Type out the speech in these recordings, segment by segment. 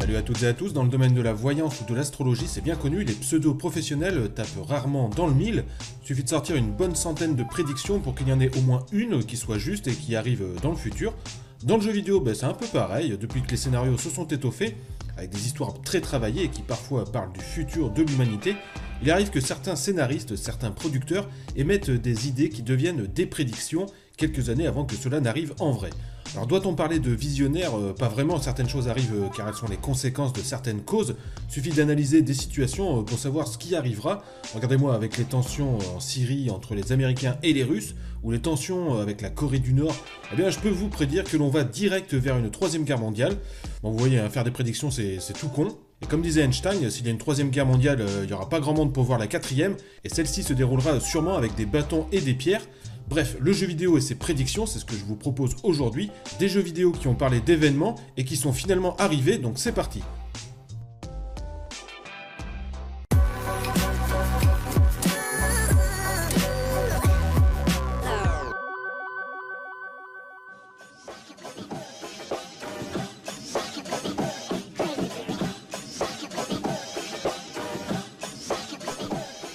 Salut à toutes et à tous, dans le domaine de la voyance ou de l'astrologie, c'est bien connu, les pseudo-professionnels tapent rarement dans le mille. Il suffit de sortir une bonne centaine de prédictions pour qu'il y en ait au moins une qui soit juste et qui arrive dans le futur. Dans le jeu vidéo, c'est un peu pareil, depuis que les scénarios se sont étoffés, avec des histoires très travaillées et qui parfois parlent du futur de l'humanité, il arrive que certains scénaristes, certains producteurs émettent des idées qui deviennent des prédictions quelques années avant que cela n'arrive en vrai. Alors doit-on parler de visionnaire? Pas vraiment, certaines choses arrivent car elles sont les conséquences de certaines causes. Suffit d'analyser des situations pour savoir ce qui arrivera. Regardez-moi avec les tensions en Syrie entre les Américains et les Russes, ou les tensions avec la Corée du Nord, eh bien je peux vous prédire que l'on va direct vers une troisième guerre mondiale. Bon vous voyez, faire des prédictions c'est tout con. Et comme disait Einstein, s'il y a une troisième guerre mondiale, il n'y aura pas grand monde pour voir la quatrième, et celle-ci se déroulera sûrement avec des bâtons et des pierres. Bref, le jeu vidéo et ses prédictions, c'est ce que je vous propose aujourd'hui. Des jeux vidéo qui ont parlé d'événements et qui sont finalement arrivés, donc c'est parti.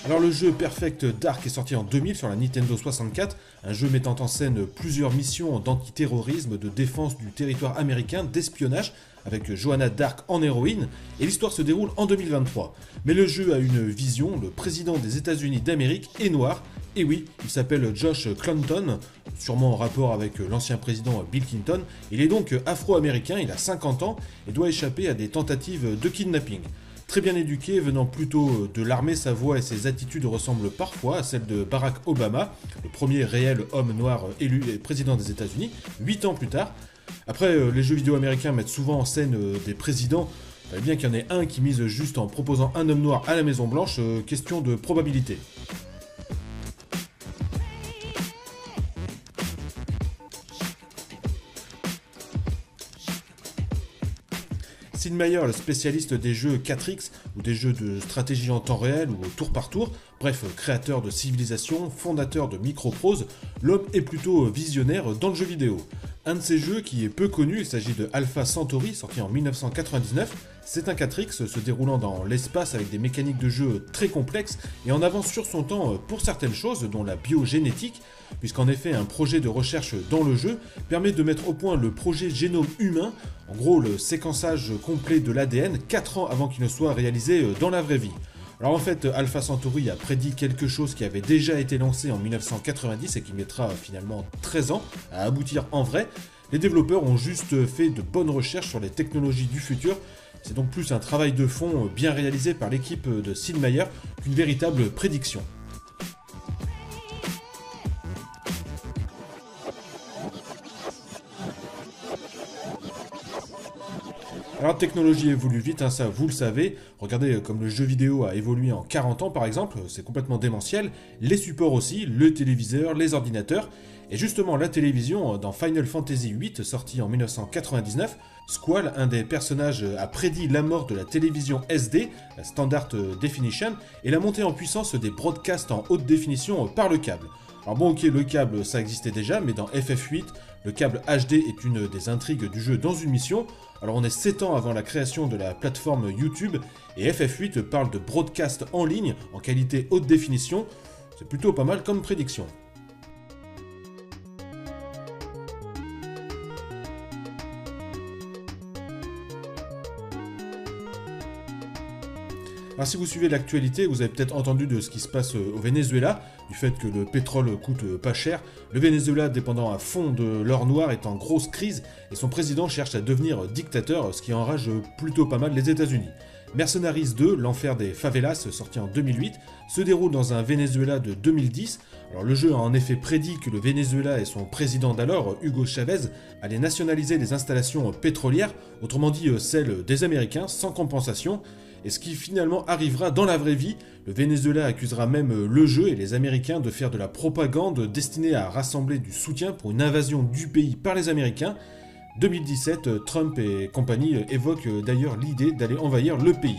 Alors le jeu Perfect Dark est sorti en 2000 sur la Nintendo 64, un jeu mettant en scène plusieurs missions d'antiterrorisme, de défense du territoire américain, d'espionnage, avec Joanna Dark en héroïne, et l'histoire se déroule en 2023. Mais le jeu a une vision, le président des États-Unis d'Amérique est noir, et oui, il s'appelle Josh Clanton, sûrement en rapport avec l'ancien président Bill Clinton, il est donc afro-américain, il a 50 ans, et doit échapper à des tentatives de kidnapping. Très bien éduqué, venant plutôt de l'armée, sa voix et ses attitudes ressemblent parfois à celles de Barack Obama, le premier réel homme noir élu président des États-Unis, 8 ans plus tard. Après, les jeux vidéo américains mettent souvent en scène des présidents, il fallait bien qu'il y en ait un qui mise juste en proposant un homme noir à la Maison Blanche, question de probabilité. Sid Meier, le spécialiste des jeux 4X, ou des jeux de stratégie en temps réel ou au tour par tour, bref, créateur de civilisation, fondateur de Microprose, l'homme est plutôt visionnaire dans le jeu vidéo. Un de ces jeux qui est peu connu, il s'agit de Alpha Centauri, sorti en 1999, c'est un 4X se déroulant dans l'espace avec des mécaniques de jeu très complexes et en avance sur son temps pour certaines choses, dont la biogénétique, puisqu'en effet un projet de recherche dans le jeu permet de mettre au point le projet génome humain, en gros le séquençage complet de l'ADN 4 ans avant qu'il ne soit réalisé dans la vraie vie. Alors en fait, Alpha Centauri a prédit quelque chose qui avait déjà été lancé en 1990 et qui mettra finalement 13 ans à aboutir en vrai. Les développeurs ont juste fait de bonnes recherches sur les technologies du futur. C'est donc plus un travail de fond bien réalisé par l'équipe de Sid Meier qu'une véritable prédiction. Alors la technologie évolue vite, ça vous le savez, regardez comme le jeu vidéo a évolué en 40 ans par exemple, c'est complètement démentiel, les supports aussi, le téléviseur, les ordinateurs, et justement la télévision, dans Final Fantasy VIII sorti en 1999, Squall, un des personnages, a prédit la mort de la télévision SD, la Standard Definition, et la montée en puissance des broadcasts en haute définition par le câble. Alors bon ok, le câble ça existait déjà, mais dans FF8, le câble HD est une des intrigues du jeu dans une mission. Alors on est 7 ans avant la création de la plateforme YouTube, et FF8 parle de broadcast en ligne, en qualité haute définition, c'est plutôt pas mal comme prédiction. Alors si vous suivez l'actualité, vous avez peut-être entendu de ce qui se passe au Venezuela, du fait que le pétrole coûte pas cher. Le Venezuela, dépendant à fond de l'or noir, est en grosse crise et son président cherche à devenir dictateur, ce qui enrage plutôt pas mal les États-Unis. Mercenaries 2, l'enfer des favelas, sorti en 2008, se déroule dans un Venezuela de 2010. Alors le jeu a en effet prédit que le Venezuela et son président d'alors, Hugo Chavez, allaient nationaliser les installations pétrolières, autrement dit celles des Américains, sans compensation. Et ce qui finalement arrivera dans la vraie vie, le Venezuela accusera même le jeu et les Américains de faire de la propagande destinée à rassembler du soutien pour une invasion du pays par les Américains. 2017, Trump et compagnie évoquent d'ailleurs l'idée d'aller envahir le pays.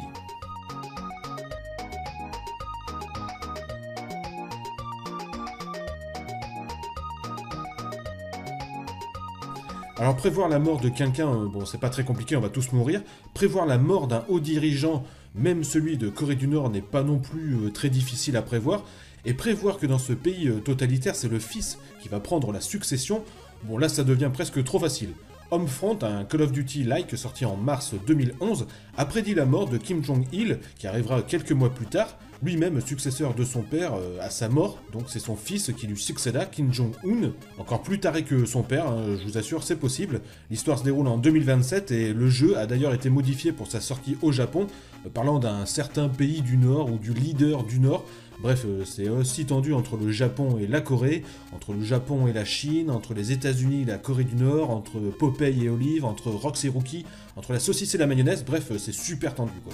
Alors Alors prévoir la mort de quelqu'un, bon c'est pas très compliqué, on va tous mourir. Prévoir la mort d'un haut dirigeant, même celui de Corée du Nord, n'est pas non plus très difficile à prévoir. Et prévoir que dans ce pays totalitaire, c'est le fils qui va prendre la succession, bon là ça devient presque trop facile. Homefront, un Call of Duty-like sorti en mars 2011, a prédit la mort de Kim Jong-il, qui arrivera quelques mois plus tard, lui-même successeur de son père à sa mort, donc c'est son fils qui lui succéda, Kim Jong-un, encore plus taré que son père, hein, je vous assure, c'est possible. L'histoire se déroule en 2027 et le jeu a d'ailleurs été modifié pour sa sortie au Japon, parlant d'un certain pays du Nord ou du leader du Nord. Bref, c'est aussi tendu entre le Japon et la Corée, entre le Japon et la Chine, entre les États-Unis et la Corée du Nord, entre Popeye et Olive, entre Rox et Rookie, entre la saucisse et la mayonnaise, bref, c'est super tendu quoi.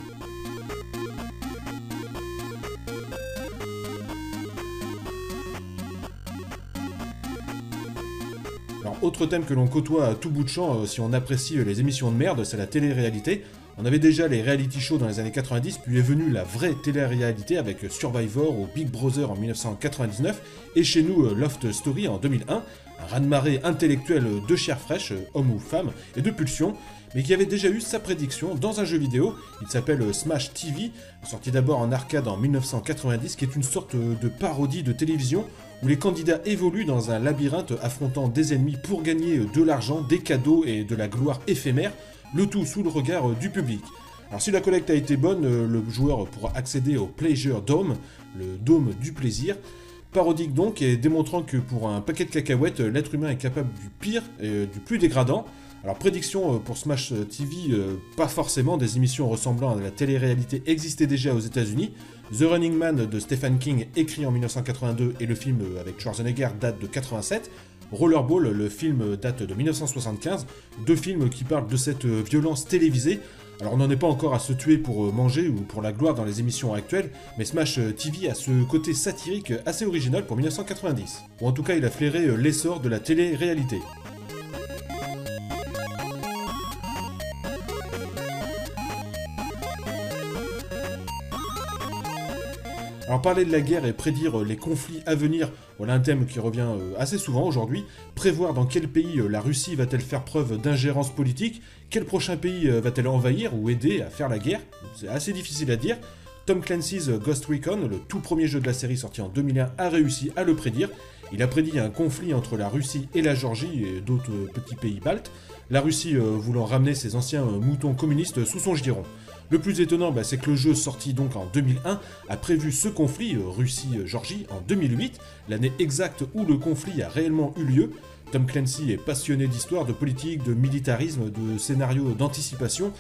Alors, autre thème que l'on côtoie à tout bout de champ si on apprécie les émissions de merde, c'est la télé-réalité. On avait déjà les reality shows dans les années 90, puis est venue la vraie télé-réalité avec Survivor ou Big Brother en 1999, et chez nous Loft Story en 2001, un raz-de-marée intellectuel de chair fraîche, homme ou femme, et de pulsion, mais qui avait déjà eu sa prédiction dans un jeu vidéo. Il s'appelle Smash TV, sorti d'abord en arcade en 1990, qui est une sorte de parodie de télévision où les candidats évoluent dans un labyrinthe affrontant des ennemis pour gagner de l'argent, des cadeaux et de la gloire éphémère, le tout sous le regard du public. Alors si la collecte a été bonne, le joueur pourra accéder au Pleasure Dome, le dôme du plaisir, parodique donc et démontrant que pour un paquet de cacahuètes, l'être humain est capable du pire et du plus dégradant. Alors prédiction pour Smash TV, pas forcément, des émissions ressemblant à la télé-réalité existaient déjà aux États-Unis. The Running Man de Stephen King, écrit en 1982, et le film avec Schwarzenegger date de 87. Rollerball, le film date de 1975, deux films qui parlent de cette violence télévisée. Alors on n'en est pas encore à se tuer pour manger ou pour la gloire dans les émissions actuelles, mais Smash TV a ce côté satirique assez original pour 1990. Ou en tout cas il a flairé l'essor de la télé-réalité. Alors parler de la guerre et prédire les conflits à venir, voilà un thème qui revient assez souvent aujourd'hui. Prévoir dans quel pays la Russie va-t-elle faire preuve d'ingérence politique, quel prochain pays va-t-elle envahir ou aider à faire la guerre, c'est assez difficile à dire. Tom Clancy's Ghost Recon, le tout premier jeu de la série sorti en 2001, a réussi à le prédire. Il a prédit un conflit entre la Russie et la Géorgie et d'autres petits pays baltes, la Russie voulant ramener ses anciens moutons communistes sous son giron. Le plus étonnant, c'est que le jeu sorti donc en 2001 a prévu ce conflit Russie-Géorgie en 2008, l'année exacte où le conflit a réellement eu lieu. Tom Clancy est passionné d'histoire, de politique, de militarisme, de scénarios d'anticipation.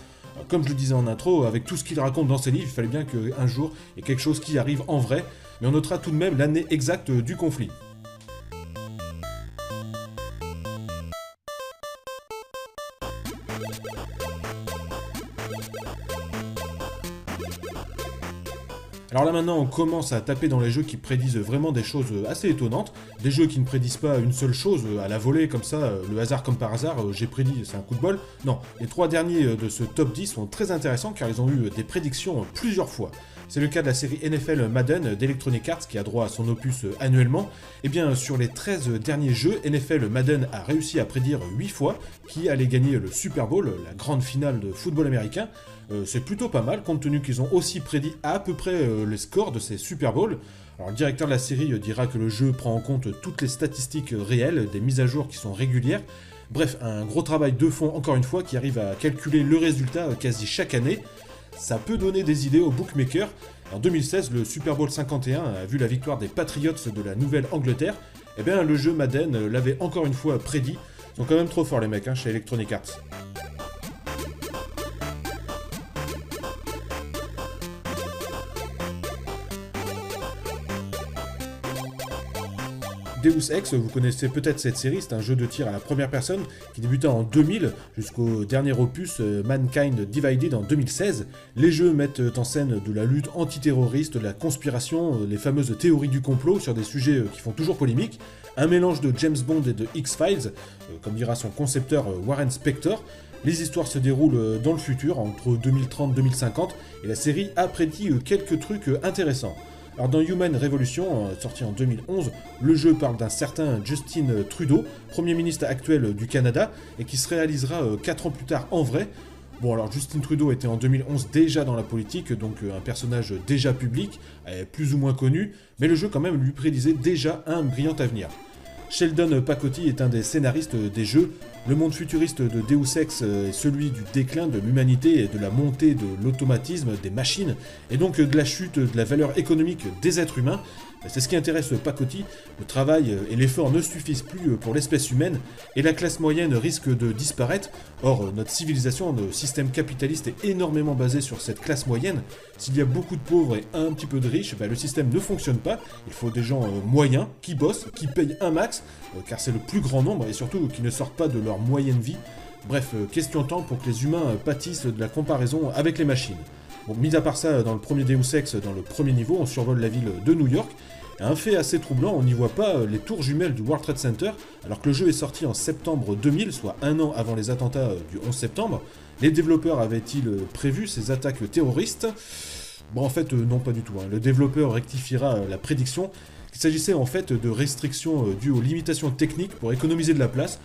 Comme je le disais en intro, avec tout ce qu'il raconte dans ses livres, il fallait bien qu'un jour il y ait quelque chose qui arrive en vrai, mais on notera tout de même l'année exacte du conflit. Alors là maintenant on commence à taper dans les jeux qui prédisent vraiment des choses assez étonnantes, des jeux qui ne prédisent pas une seule chose à la volée comme ça, le hasard comme par hasard, j'ai prédit, c'est un coup de bol. Non, les trois derniers de ce top 10 sont très intéressants car ils ont eu des prédictions plusieurs fois. C'est le cas de la série NFL Madden d'Electronic Arts qui a droit à son opus annuellement. Et bien sur les 13 derniers jeux, NFL Madden a réussi à prédire 8 fois qui allait gagner le Super Bowl, la grande finale de football américain. C'est plutôt pas mal compte tenu qu'ils ont aussi prédit à peu près les scores de ces Super Bowls. Alors le directeur de la série dira que le jeu prend en compte toutes les statistiques réelles, des mises à jour qui sont régulières. Bref, un gros travail de fond encore une fois qui arrive à calculer le résultat quasi chaque année. Ça peut donner des idées aux bookmakers. En 2016, le Super Bowl 51 a vu la victoire des Patriots de la Nouvelle-Angleterre. Et bien le jeu Madden l'avait encore une fois prédit. Ils sont quand même trop forts les mecs chez Electronic Arts. Deus Ex, vous connaissez peut-être cette série, c'est un jeu de tir à la première personne qui débuta en 2000 jusqu'au dernier opus Mankind Divided en 2016. Les jeux mettent en scène de la lutte antiterroriste, de la conspiration, les fameuses théories du complot sur des sujets qui font toujours polémique, un mélange de James Bond et de X-Files, comme dira son concepteur Warren Spector. Les histoires se déroulent dans le futur, entre 2030 et 2050, et la série a prédit quelques trucs intéressants. Alors dans Human Revolution, sorti en 2011, le jeu parle d'un certain Justin Trudeau, Premier ministre actuel du Canada, et qui se réalisera 4 ans plus tard en vrai. Bon alors Justin Trudeau était en 2011 déjà dans la politique, donc un personnage déjà public, plus ou moins connu, mais le jeu quand même lui prédisait déjà un brillant avenir. Sheldon Pacotti est un des scénaristes des jeux. Le monde futuriste de Deus Ex est celui du déclin de l'humanité et de la montée de l'automatisme des machines, et donc de la chute de la valeur économique des êtres humains. C'est ce qui intéresse Pacotti. Le travail et l'effort ne suffisent plus pour l'espèce humaine, et la classe moyenne risque de disparaître. Or, notre civilisation, notre système capitaliste est énormément basé sur cette classe moyenne. S'il y a beaucoup de pauvres et un petit peu de riches, le système ne fonctionne pas. Il faut des gens moyens, qui bossent, qui payent un max, car c'est le plus grand nombre, et surtout qui ne sortent pas de leur moyenne vie. Bref, question de temps pour que les humains pâtissent de la comparaison avec les machines. Bon, mis à part ça, dans le premier Deus Ex, dans le premier niveau, on survole la ville de New York. Et un fait assez troublant, on n'y voit pas les tours jumelles du World Trade Center, alors que le jeu est sorti en septembre 2000, soit un an avant les attentats du 11 septembre. Les développeurs avaient-ils prévu ces attaques terroristes? Bon, en fait, non, pas du tout. Le développeur rectifiera la prédiction. Il s'agissait en fait de restrictions dues aux limitations techniques pour économiser de la place.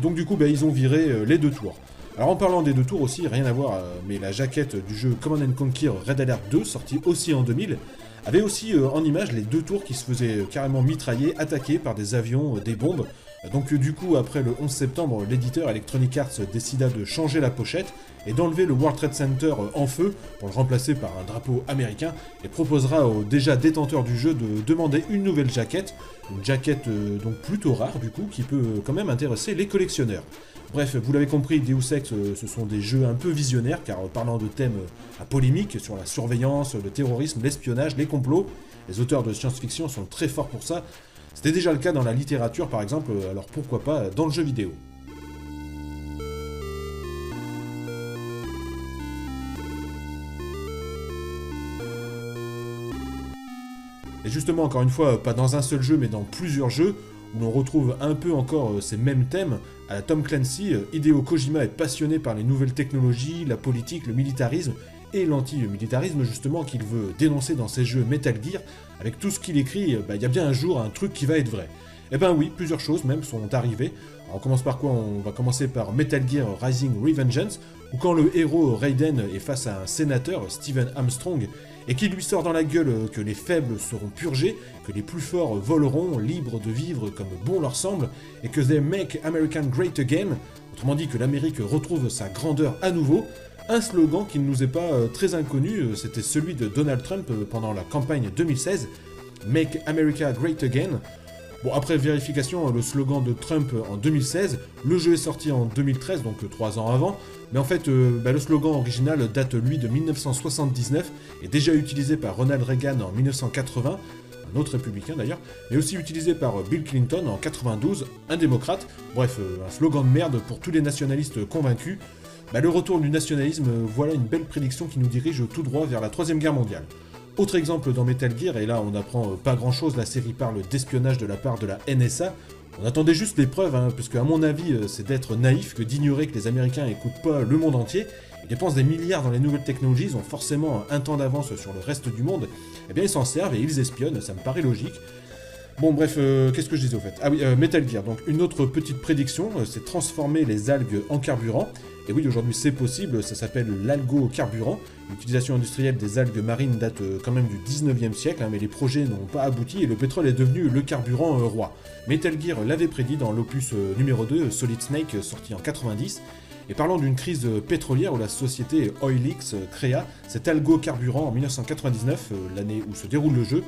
Donc du coup, ils ont viré les 2 tours. Alors en parlant des 2 tours aussi, rien à voir, mais la jaquette du jeu Command & Conquer Red Alert 2, sorti aussi en 2000, avait aussi en image les 2 tours qui se faisaient carrément mitrailler, attaquer par des avions, des bombes. Donc du coup, après le 11 septembre, l'éditeur Electronic Arts décida de changer la pochette et d'enlever le World Trade Center en feu pour le remplacer par un drapeau américain, et proposera aux déjà détenteurs du jeu de demander une nouvelle jaquette, une jaquette donc plutôt rare du coup, qui peut quand même intéresser les collectionneurs. Bref, vous l'avez compris, Deus Ex, ce sont des jeux un peu visionnaires, car parlant de thèmes à polémique sur la surveillance, le terrorisme, l'espionnage, les complots, les auteurs de science-fiction sont très forts pour ça. C'était déjà le cas dans la littérature par exemple, alors pourquoi pas dans le jeu vidéo. Et justement, encore une fois, pas dans un seul jeu, mais dans plusieurs jeux, où l'on retrouve un peu encore ces mêmes thèmes. À la Tom Clancy, Hideo Kojima est passionné par les nouvelles technologies, la politique, le militarisme, et l'anti-militarisme justement qu'il veut dénoncer dans ses jeux Metal Gear. Avec tout ce qu'il écrit, il y a bien un jour un truc qui va être vrai. Eh ben oui, plusieurs choses même sont arrivées. Alors on commence par quoi? On va commencer par Metal Gear Rising Revengeance, où quand le héros Raiden est face à un sénateur, Stephen Armstrong, et qui lui sort dans la gueule que les faibles seront purgés, que les plus forts voleront, libres de vivre comme bon leur semble, et que they make America great again, autrement dit que l'Amérique retrouve sa grandeur à nouveau. Un slogan qui ne nous est pas très inconnu, c'était celui de Donald Trump pendant la campagne 2016, Make America Great Again. Bon, après vérification, le slogan de Trump en 2016, le jeu est sorti en 2013, donc 3 ans avant, mais en fait, le slogan original date, lui, de 1979, et déjà utilisé par Ronald Reagan en 1980, un autre républicain d'ailleurs, mais aussi utilisé par Bill Clinton en 92, un démocrate. Bref, un slogan de merde pour tous les nationalistes convaincus. Le retour du nationalisme, voilà une belle prédiction qui nous dirige tout droit vers la 3ème guerre mondiale. Autre exemple dans Metal Gear, et là on apprend pas grand chose, la série parle d'espionnage de la part de la NSA. On attendait juste les preuves, puisque à mon avis c'est d'être naïf que d'ignorer que les Américains n'écoutent pas le monde entier. Ils dépensent des milliards dans les nouvelles technologies, ils ont forcément un temps d'avance sur le reste du monde. Eh bien ils s'en servent et ils espionnent, ça me paraît logique. Bon bref, qu'est-ce que je disais au fait? Ah oui, Metal Gear, donc une autre petite prédiction, c'est transformer les algues en carburant. Et oui, aujourd'hui c'est possible, ça s'appelle l'algo-carburant. L'utilisation industrielle des algues marines date quand même du 19e siècle, mais les projets n'ont pas abouti et le pétrole est devenu le carburant roi. Metal Gear l'avait prédit dans l'opus numéro 2, Solid Snake, sorti en 90. Et parlant d'une crise pétrolière où la société Oilix créa cet algo-carburant en 1999, l'année où se déroule le jeu,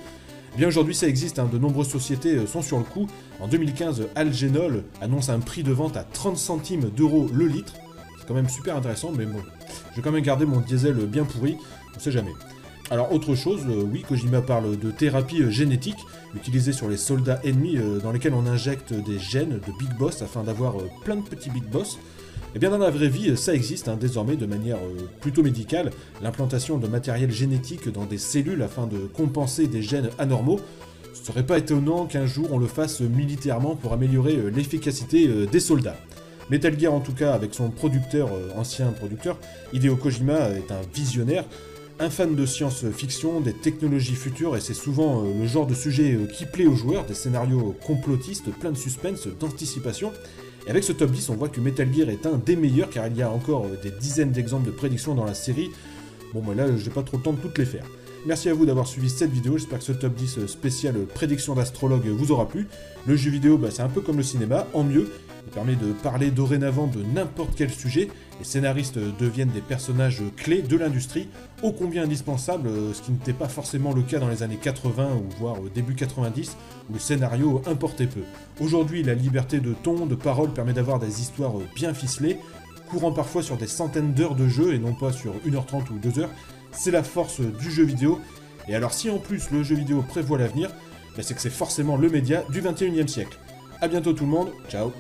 eh bien aujourd'hui ça existe, de nombreuses sociétés sont sur le coup. En 2015, Algenol annonce un prix de vente à 30 centimes d'euros le litre. C'est quand même super intéressant, mais bon, je vais quand même garder mon diesel bien pourri, on sait jamais. Alors autre chose, oui, Kojima parle de thérapie génétique, utilisée sur les soldats ennemis dans lesquels on injecte des gènes de Big Boss afin d'avoir plein de petits Big Boss. Et bien dans la vraie vie, ça existe désormais de manière plutôt médicale, l'implantation de matériel génétique dans des cellules afin de compenser des gènes anormaux. Ce serait pas étonnant qu'un jour on le fasse militairement pour améliorer l'efficacité des soldats. Metal Gear en tout cas, avec son producteur, ancien producteur, Hideo Kojima, est un visionnaire. Un fan de science-fiction, des technologies futures, et c'est souvent le genre de sujet qui plaît aux joueurs, des scénarios complotistes, plein de suspense, d'anticipation. Et avec ce top 10, on voit que Metal Gear est un des meilleurs, car il y a encore des dizaines d'exemples de prédictions dans la série. Bon, bah là, j'ai pas trop le temps de toutes les faire. Merci à vous d'avoir suivi cette vidéo, j'espère que ce top 10 spécial prédiction d'astrologue vous aura plu. Le jeu vidéo, c'est un peu comme le cinéma, en mieux. Il permet de parler dorénavant de n'importe quel sujet. Les scénaristes deviennent des personnages clés de l'industrie, ô combien indispensables, ce qui n'était pas forcément le cas dans les années 80 ou voire au début 90, où le scénario importait peu. Aujourd'hui, la liberté de ton, de parole permet d'avoir des histoires bien ficelées, courant parfois sur des centaines d'heures de jeu et non pas sur 1h30 ou 2h. C'est la force du jeu vidéo. Et alors si en plus le jeu vidéo prévoit l'avenir, c'est que c'est forcément le média du 21e siècle. A bientôt tout le monde, ciao.